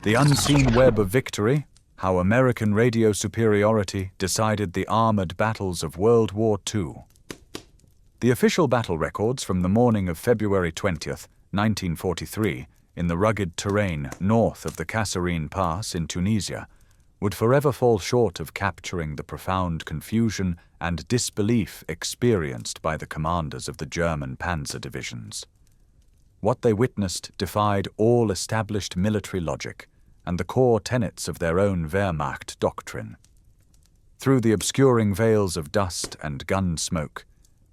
The unseen web of victory, how American radio superiority decided the armored battles of World War II. The official battle records from the morning of February 20th, 1943, in the rugged terrain north of the Kasserine Pass in Tunisia, would forever fall short of capturing the profound confusion and disbelief experienced by the commanders of the German Panzer divisions. What they witnessed defied all established military logic and the core tenets of their own Wehrmacht doctrine. Through the obscuring veils of dust and gun smoke,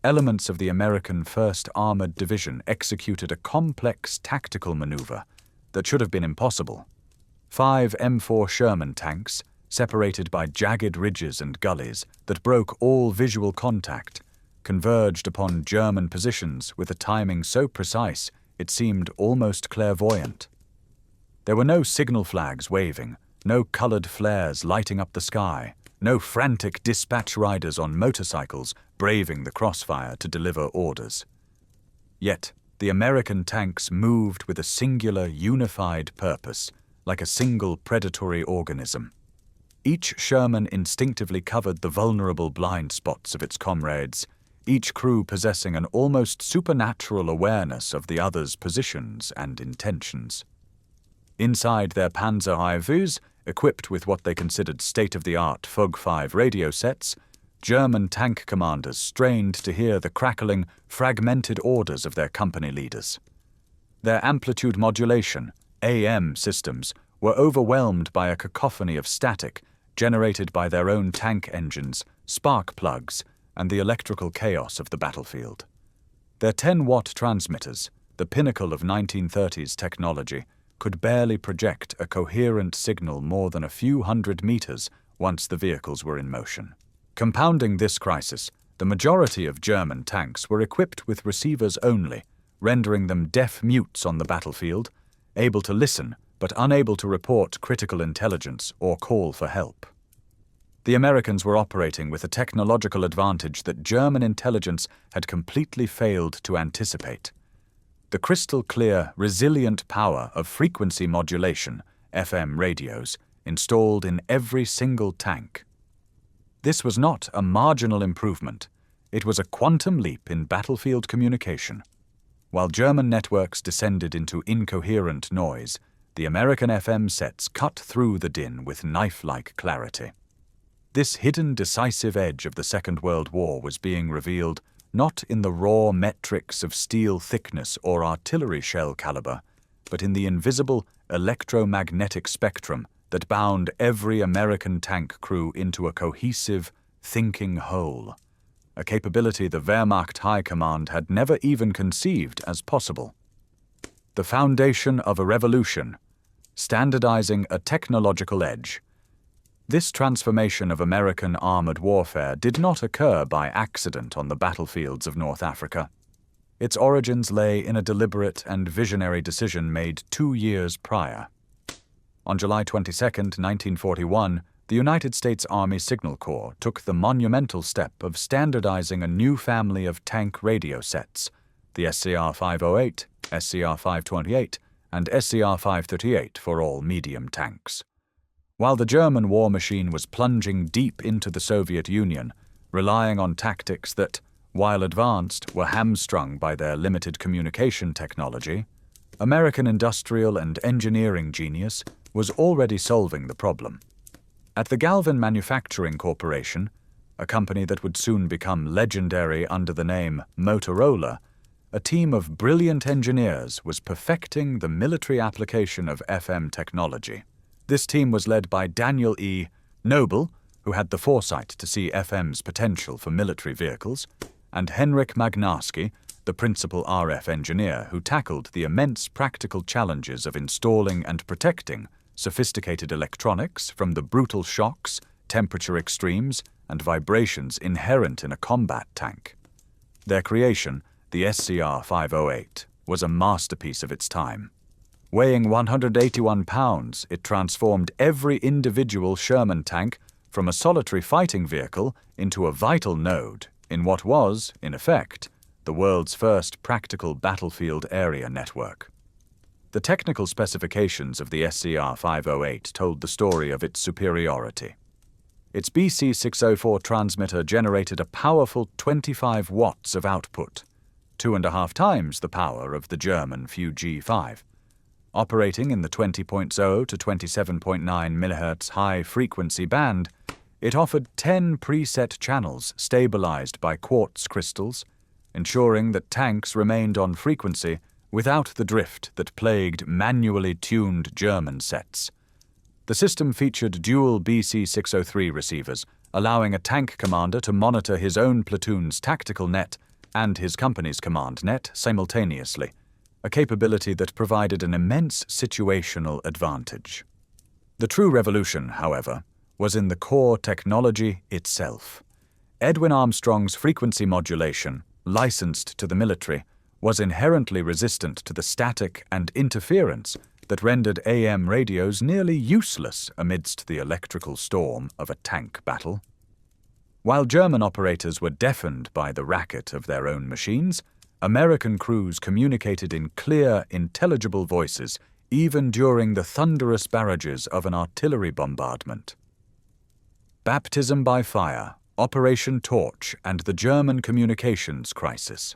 elements of the American 1st Armored Division executed a complex tactical maneuver that should have been impossible. 5 M4 Sherman tanks, separated by jagged ridges and gullies that broke all visual contact, converged upon German positions with a timing so precise it seemed almost clairvoyant. There were no signal flags waving, no colored flares lighting up the sky, no frantic dispatch riders on motorcycles braving the crossfire to deliver orders. Yet, the American tanks moved with a singular, unified purpose, like a single predatory organism. Each Sherman instinctively covered the vulnerable blind spots of its comrades, each crew possessing an almost supernatural awareness of the other's positions and intentions. Inside their Panzer IVs, equipped with what they considered state-of-the-art Fug 5 radio sets, German tank commanders strained to hear the crackling, fragmented orders of their company leaders. Their amplitude modulation, AM systems, were overwhelmed by a cacophony of static generated by their own tank engines, spark plugs, and the electrical chaos of the battlefield. Their 10-watt transmitters, the pinnacle of 1930s technology, could barely project a coherent signal more than a few hundred meters once the vehicles were in motion. Compounding this crisis, the majority of German tanks were equipped with receivers only, rendering them deaf mutes on the battlefield, able to listen but unable to report critical intelligence or call for help. The Americans were operating with a technological advantage that German intelligence had completely failed to anticipate. The crystal-clear, resilient power of frequency modulation, FM radios, installed in every single tank. This was not a marginal improvement. It was a quantum leap in battlefield communication. While German networks descended into incoherent noise, the American FM sets cut through the din with knife-like clarity. This hidden decisive edge of the Second World War was being revealed not in the raw metrics of steel thickness or artillery shell caliber, but in the invisible electromagnetic spectrum that bound every American tank crew into a cohesive, thinking whole, a capability the Wehrmacht High Command had never even conceived as possible. The foundation of a revolution, standardizing a technological edge. This transformation of American armored warfare did not occur by accident on the battlefields of North Africa. Its origins lay in a deliberate and visionary decision made 2 years prior. On July 22, 1941, the United States Army Signal Corps took the monumental step of standardizing a new family of tank radio sets, the SCR-508, SCR-528, and SCR-538 for all medium tanks. While the German war machine was plunging deep into the Soviet Union, relying on tactics that, while advanced, were hamstrung by their limited communication technology, American industrial and engineering genius was already solving the problem. At the Galvin Manufacturing Corporation, a company that would soon become legendary under the name Motorola, a team of brilliant engineers was perfecting the military application of FM technology. This team was led by Daniel E. Noble, who had the foresight to see FM's potential for military vehicles, and Henrik Magnarski, the principal RF engineer who tackled the immense practical challenges of installing and protecting sophisticated electronics from the brutal shocks, temperature extremes, and vibrations inherent in a combat tank. Their creation, the SCR-508, was a masterpiece of its time. Weighing 181 pounds, it transformed every individual Sherman tank from a solitary fighting vehicle into a vital node in what was, in effect, the world's first practical battlefield area network. The technical specifications of the SCR 508 told the story of its superiority. Its BC 604 transmitter generated a powerful 25 watts of output, 2.5 times the power of the German G5. Operating in the 20.0 to 27.9 MHz high-frequency band, it offered 10 preset channels stabilized by quartz crystals, ensuring that tanks remained on frequency without the drift that plagued manually tuned German sets. The system featured dual BC 603 receivers, allowing a tank commander to monitor his own platoon's tactical net and his company's command net simultaneously, a capability that provided an immense situational advantage. The true revolution, however, was in the core technology itself. Edwin Armstrong's frequency modulation, licensed to the military, was inherently resistant to the static and interference that rendered AM radios nearly useless amidst the electrical storm of a tank battle. While German operators were deafened by the racket of their own machines, American crews communicated in clear, intelligible voices even during the thunderous barrages of an artillery bombardment. Baptism by fire, Operation Torch, and the German communications crisis.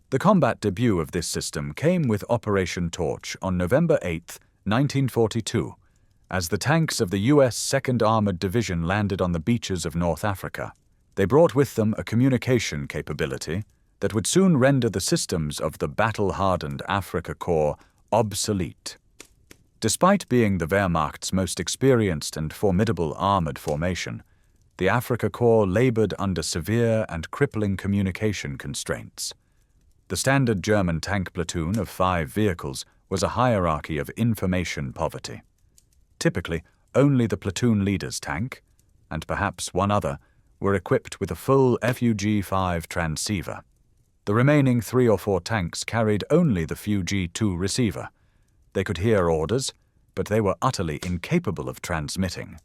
The combat debut of this system came with Operation Torch on November 8, 1942, as the tanks of the U.S. 2nd Armored Division landed on the beaches of North Africa. They brought with them a communication capability that would soon render the systems of the battle-hardened Afrika Korps obsolete. Despite being the Wehrmacht's most experienced and formidable armored formation, the Afrika Korps labored under severe and crippling communication constraints. The standard German tank platoon of 5 vehicles was a hierarchy of information poverty. Typically, only the platoon leader's tank, and perhaps one other, were equipped with a full FUG-5 transceiver. The remaining 3 or 4 tanks carried only the FUG-2 receiver. They could hear orders, but they were utterly incapable of transmitting.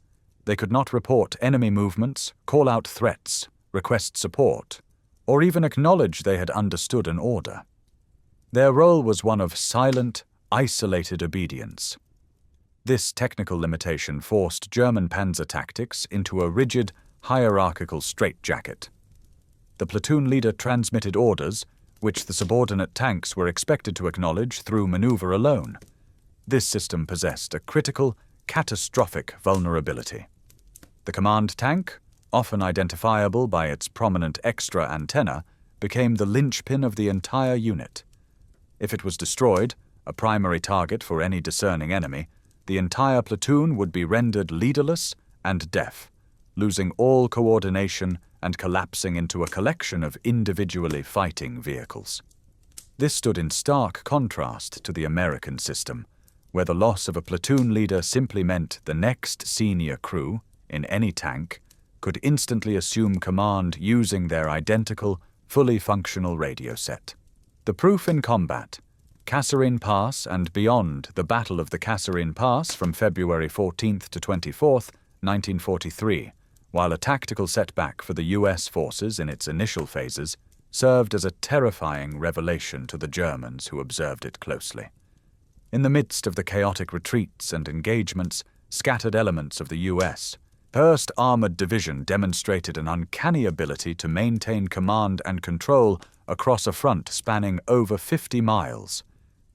They could not report enemy movements, call out threats, request support, or even acknowledge they had understood an order. Their role was one of silent, isolated obedience. This technical limitation forced German Panzer tactics into a rigid, hierarchical straitjacket. The platoon leader transmitted orders, which the subordinate tanks were expected to acknowledge through maneuver alone. This system possessed a critical, catastrophic vulnerability. The command tank, often identifiable by its prominent extra antenna, became the linchpin of the entire unit. If it was destroyed, a primary target for any discerning enemy, the entire platoon would be rendered leaderless and deaf, losing all coordination and collapsing into a collection of individually fighting vehicles. This stood in stark contrast to the American system, where the loss of a platoon leader simply meant the next senior crew, in any tank, could instantly assume command using their identical, fully functional radio set. The proof in combat: Kasserine Pass and beyond the Battle of the Kasserine Pass from February 14th to 24th, 1943, while a tactical setback for the U.S. forces in its initial phases, served as a terrifying revelation to the Germans who observed it closely. In the midst of the chaotic retreats and engagements, scattered elements of the U.S., 1st Armored Division demonstrated an uncanny ability to maintain command and control across a front spanning over 50 miles.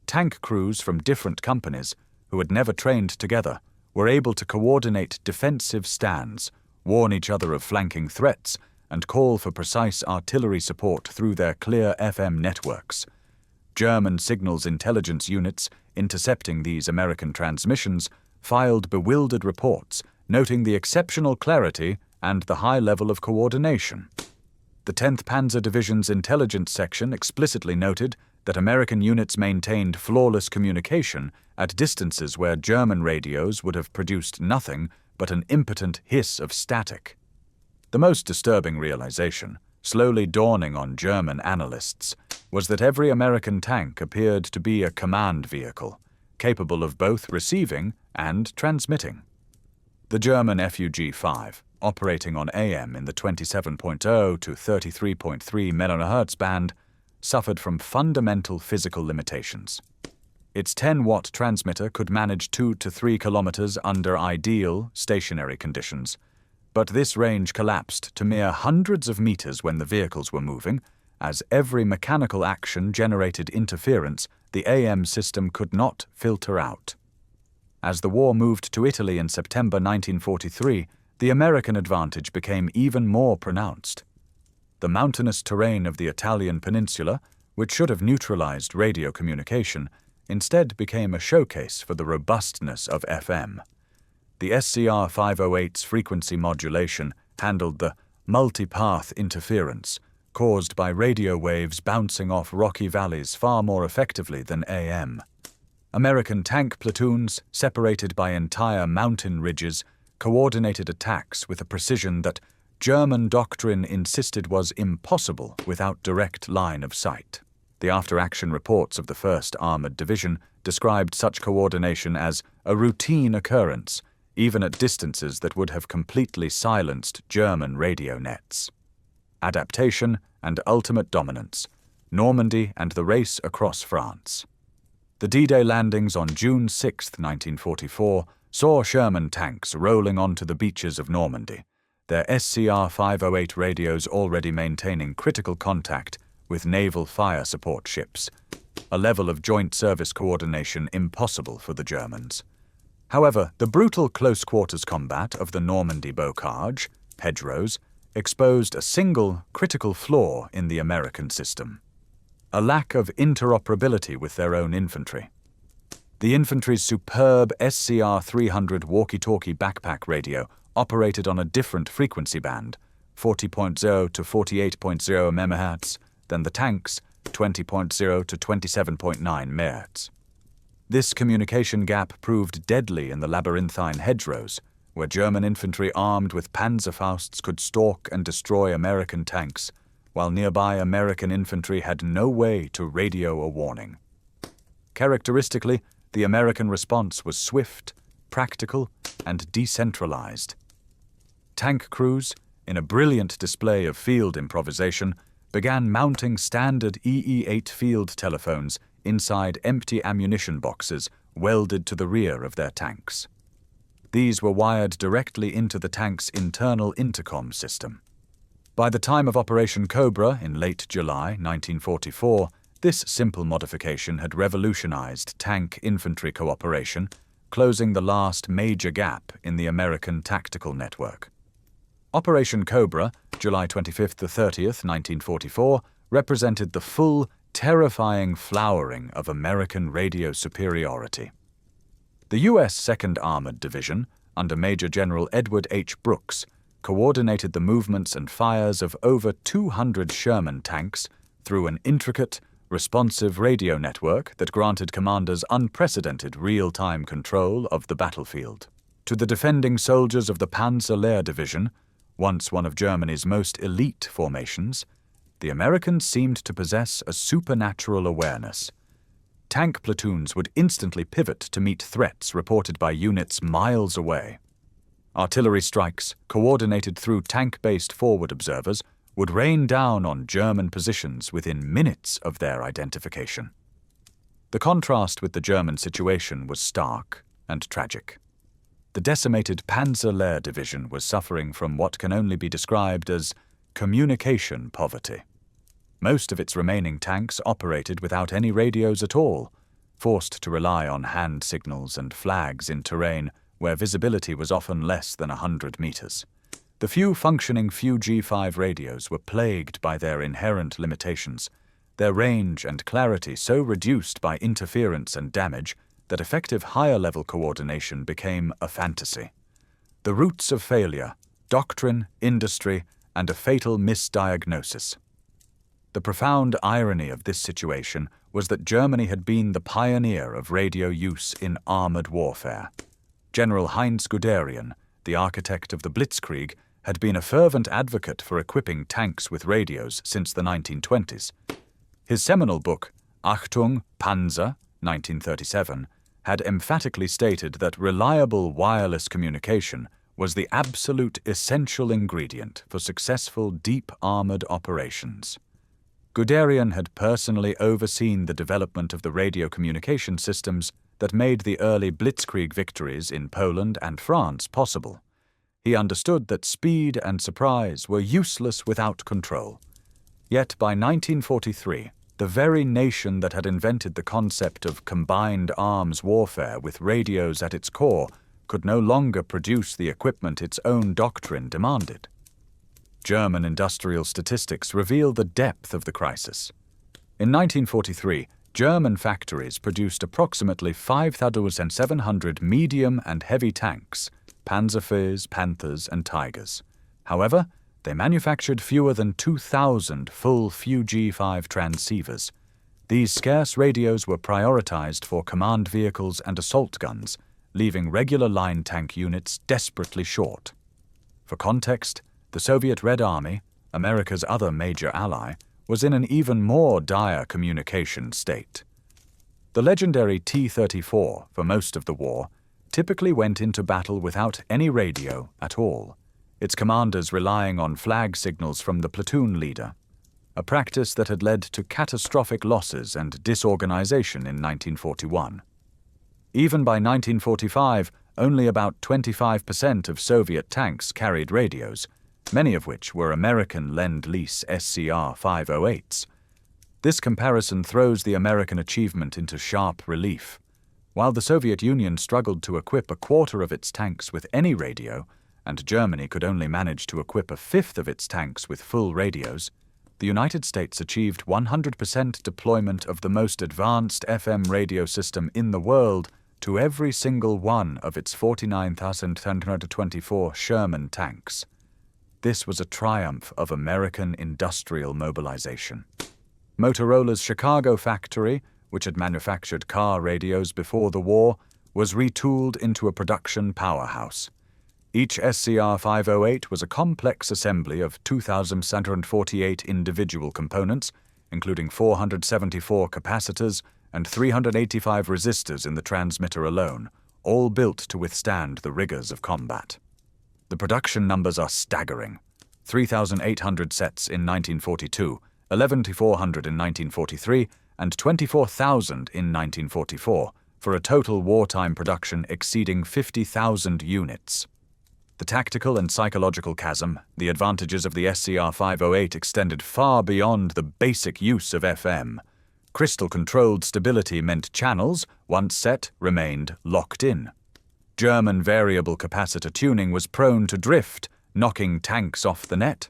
Tank crews from different companies, who had never trained together, were able to coordinate defensive stands, warn each other of flanking threats, and call for precise artillery support through their clear FM networks. German signals intelligence units, intercepting these American transmissions, filed bewildered reports, noting the exceptional clarity and the high level of coordination. The 10th Panzer Division's intelligence section explicitly noted that American units maintained flawless communication at distances where German radios would have produced nothing but an impotent hiss of static. The most disturbing realization, slowly dawning on German analysts, was that every American tank appeared to be a command vehicle, capable of both receiving and transmitting. The German FUG-5, operating on AM in the 27.0 to 33.3 MHz band, suffered from fundamental physical limitations. Its 10-watt transmitter could manage 2 to 3 kilometers under ideal stationary conditions, but this range collapsed to mere hundreds of meters when the vehicles were moving, as every mechanical action generated interference the AM system could not filter out. As the war moved to Italy in September 1943, the American advantage became even more pronounced. The mountainous terrain of the Italian peninsula, which should have neutralized radio communication, instead became a showcase for the robustness of FM. The SCR 508's frequency modulation handled the multipath interference caused by radio waves bouncing off rocky valleys far more effectively than AM. American tank platoons, separated by entire mountain ridges, coordinated attacks with a precision that German doctrine insisted was impossible without direct line of sight. The after-action reports of the 1st Armored Division described such coordination as a routine occurrence, even at distances that would have completely silenced German radio nets. Adaptation and ultimate dominance, Normandy and the race across France. The D-Day landings on June 6, 1944, saw Sherman tanks rolling onto the beaches of Normandy, their SCR 508 radios already maintaining critical contact with naval fire support ships, a level of joint service coordination impossible for the Germans. However, the brutal close-quarters combat of the Normandy bocage, hedgerows, exposed a single critical flaw in the American system: a lack of interoperability with their own infantry. The infantry's superb SCR 300 walkie-talkie backpack radio operated on a different frequency band, 40.0 to 48.0 MHz, than the tanks, 20.0 to 27.9 MHz. This communication gap proved deadly in the labyrinthine hedgerows, where German infantry armed with Panzerfausts could stalk and destroy American tanks, while nearby American infantry had no way to radio a warning. Characteristically, the American response was swift, practical, and decentralized. Tank crews, in a brilliant display of field improvisation, began mounting standard EE-8 field telephones inside empty ammunition boxes welded to the rear of their tanks. These were wired directly into the tank's internal intercom system. By the time of Operation Cobra in late July 1944, this simple modification had revolutionized tank-infantry cooperation, closing the last major gap in the American tactical network. Operation Cobra, July 25 to 30, 1944, represented the full, terrifying flowering of American radio superiority. The U.S. 2nd Armored Division, under Major General Edward H. Brooks, coordinated the movements and fires of over 200 Sherman tanks through an intricate, responsive radio network that granted commanders unprecedented real-time control of the battlefield. To the defending soldiers of the Panzer Division, once one of Germany's most elite formations, the Americans seemed to possess a supernatural awareness. Tank platoons would instantly pivot to meet threats reported by units miles away. Artillery strikes, coordinated through tank-based forward observers, would rain down on German positions within minutes of their identification. The contrast with the German situation was stark and tragic. The decimated Panzer Division was suffering from what can only be described as communication poverty. Most of its remaining tanks operated without any radios at all, forced to rely on hand signals and flags in terrain where visibility was often less than 100 meters. The few functioning Fu-G5 radios were plagued by their inherent limitations, their range and clarity so reduced by interference and damage that effective higher-level coordination became a fantasy. The roots of failure, doctrine, industry, and a fatal misdiagnosis. The profound irony of this situation was that Germany had been the pioneer of radio use in armored warfare. General Heinz Guderian, the architect of the Blitzkrieg, had been a fervent advocate for equipping tanks with radios since the 1920s. His seminal book, Achtung, Panzer, 1937, had emphatically stated that reliable wireless communication was the absolute essential ingredient for successful deep armored operations. Guderian had personally overseen the development of the radio communication systems that made the early blitzkrieg victories in Poland and France possible. He understood that speed and surprise were useless without control. Yet by 1943, the very nation that had invented the concept of combined arms warfare with radios at its core could no longer produce the equipment its own doctrine demanded. German industrial statistics reveal the depth of the crisis. In 1943, German factories produced approximately 5,700 medium and heavy tanks, Panzers, Panthers, and Tigers. However, they manufactured fewer than 2,000 full Fu-G5 transceivers. These scarce radios were prioritized for command vehicles and assault guns, leaving regular line tank units desperately short. For context, the Soviet Red Army, America's other major ally, was in an even more dire communication state. The legendary T-34, for most of the war, typically went into battle without any radio at all, its commanders relying on flag signals from the platoon leader, a practice that had led to catastrophic losses and disorganization in 1941. Even by 1945, only about 25% of Soviet tanks carried radios, many of which were American Lend-Lease SCR 508s. This comparison throws the American achievement into sharp relief. While the Soviet Union struggled to equip a quarter of its tanks with any radio, and Germany could only manage to equip a fifth of its tanks with full radios, the United States achieved 100% deployment of the most advanced FM radio system in the world to every single one of its 49,124 Sherman tanks. This was a triumph of American industrial mobilization. Motorola's Chicago factory, which had manufactured car radios before the war, was retooled into a production powerhouse. Each SCR 508 was a complex assembly of 2,748 individual components, including 474 capacitors and 385 resistors in the transmitter alone, all built to withstand the rigors of combat. The production numbers are staggering: 3,800 sets in 1942, 11,400 in 1943, and 24,000 in 1944, for a total wartime production exceeding 50,000 units. The tactical and psychological chasm, the advantages of the SCR 508 extended far beyond the basic use of FM. Crystal-controlled stability meant channels, once set, remained locked in. German variable capacitor tuning was prone to drift, knocking tanks off the net.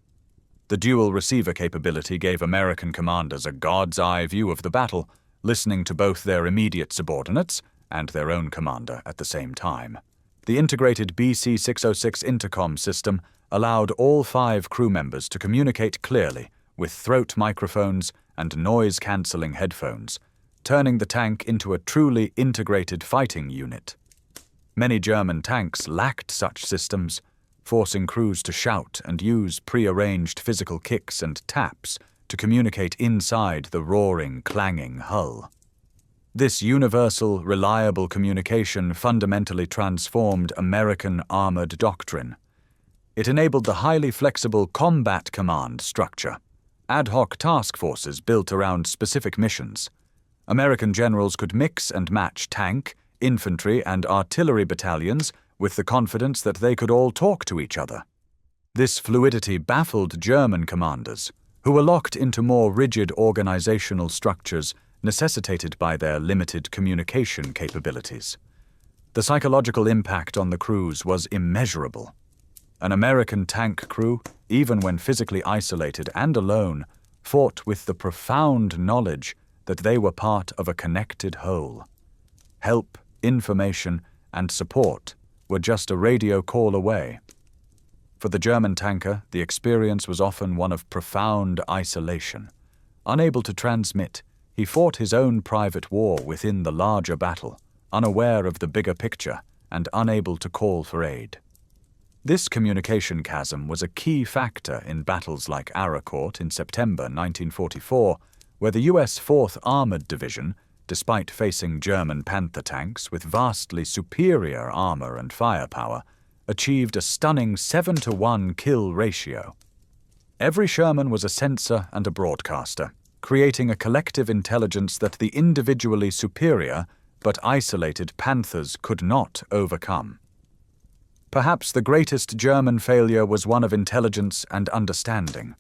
The dual receiver capability gave American commanders a god's-eye view of the battle, listening to both their immediate subordinates and their own commander at the same time. The integrated BC-606 intercom system allowed all 5 crew members to communicate clearly with throat microphones and noise-cancelling headphones, turning the tank into a truly integrated fighting unit. Many German tanks lacked such systems, forcing crews to shout and use pre-arranged physical kicks and taps to communicate inside the roaring, clanging hull. This universal, reliable communication fundamentally transformed American armored doctrine. It enabled the highly flexible combat command structure, ad hoc task forces built around specific missions. American generals could mix and match tank, infantry, and artillery battalions with the confidence that they could all talk to each other. This fluidity baffled German commanders, who were locked into more rigid organizational structures necessitated by their limited communication capabilities. The psychological impact on the crews was immeasurable. An American tank crew, even when physically isolated and alone, fought with the profound knowledge that they were part of a connected whole. Help, information, and support were just a radio call away. For the German tanker, the experience was often one of profound isolation. Unable to transmit, he fought his own private war within the larger battle, unaware of the bigger picture and unable to call for aid. This communication chasm was a key factor in battles like Aracourt in September 1944, where the U.S. 4th Armored Division, despite facing German Panther tanks with vastly superior armor and firepower, achieved a stunning 7-to-1 kill ratio. Every Sherman was a sensor and a broadcaster. creating a collective intelligence that the individually superior but isolated Panthers could not overcome. Perhaps the greatest German failure was one of intelligence and understanding.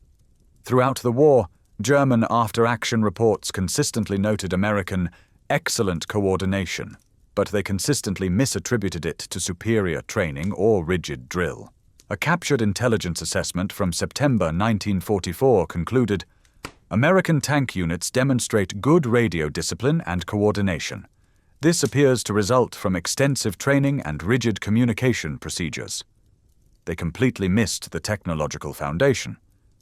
Throughout the war, German after-action reports consistently noted American excellent coordination, but they consistently misattributed it to superior training or rigid drill. A captured intelligence assessment from September 1944 concluded, American tank units demonstrate good radio discipline and coordination. This appears to result from extensive training and rigid communication procedures. They completely missed the technological foundation.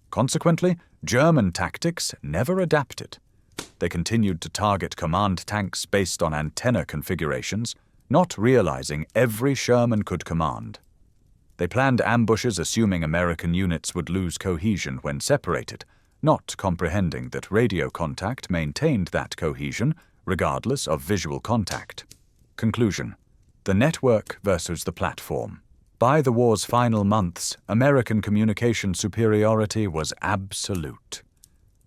Consequently, German tactics never adapted. They continued to target command tanks based on antenna configurations, not realizing every Sherman could command. They planned ambushes assuming American units would lose cohesion when separated, not comprehending that radio contact maintained that cohesion regardless of visual contact. Conclusion: the network versus the platform. By the war's final months, American communication superiority was absolute.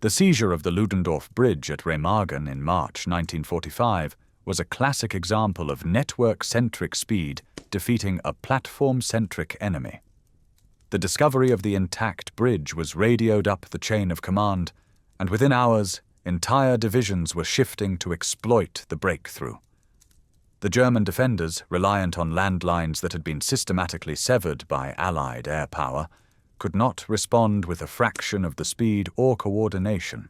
The seizure of the Ludendorff Bridge at Remagen in March 1945 was a classic example of network-centric speed defeating a platform-centric enemy. The discovery of the intact bridge was radioed up the chain of command, and within hours, entire divisions were shifting to exploit the breakthrough. The German defenders, reliant on landlines that had been systematically severed by Allied air power, could not respond with a fraction of the speed or coordination.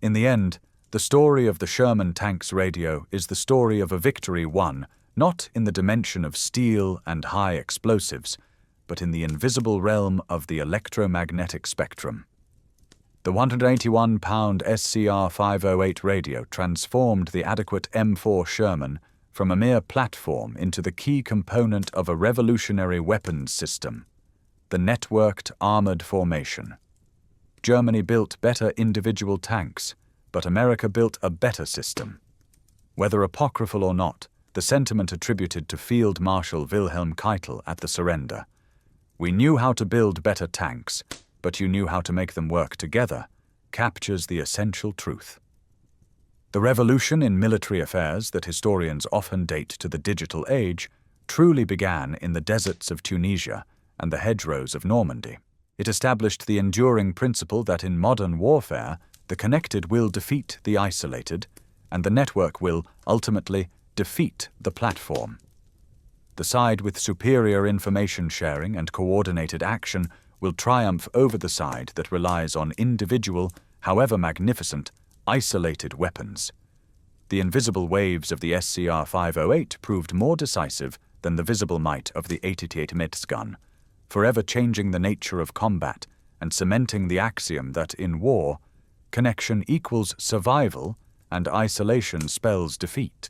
In the end, the story of the Sherman tank's radio is the story of a victory won not in the dimension of steel and high explosives, but in the invisible realm of the electromagnetic spectrum. The 181-pound SCR 508 radio transformed the adequate M4 Sherman from a mere platform into the key component of a revolutionary weapons system, the networked armored formation. Germany built better individual tanks, but America built a better system. Whether apocryphal or not, the sentiment attributed to Field Marshal Wilhelm Keitel at the surrender, "We knew how to build better tanks, but you knew how to make them work together," captures the essential truth. The revolution in military affairs that historians often date to the digital age truly began in the deserts of Tunisia and the hedgerows of Normandy. It established the enduring principle that in modern warfare, the connected will defeat the isolated, and the network will, ultimately, defeat the platform. The side with superior information sharing and coordinated action will triumph over the side that relies on individual, however magnificent, isolated weapons. The invisible waves of the SCR 508 proved more decisive than the visible might of the 88 Metz gun, forever changing the nature of combat and cementing the axiom that in war, connection equals survival and isolation spells defeat.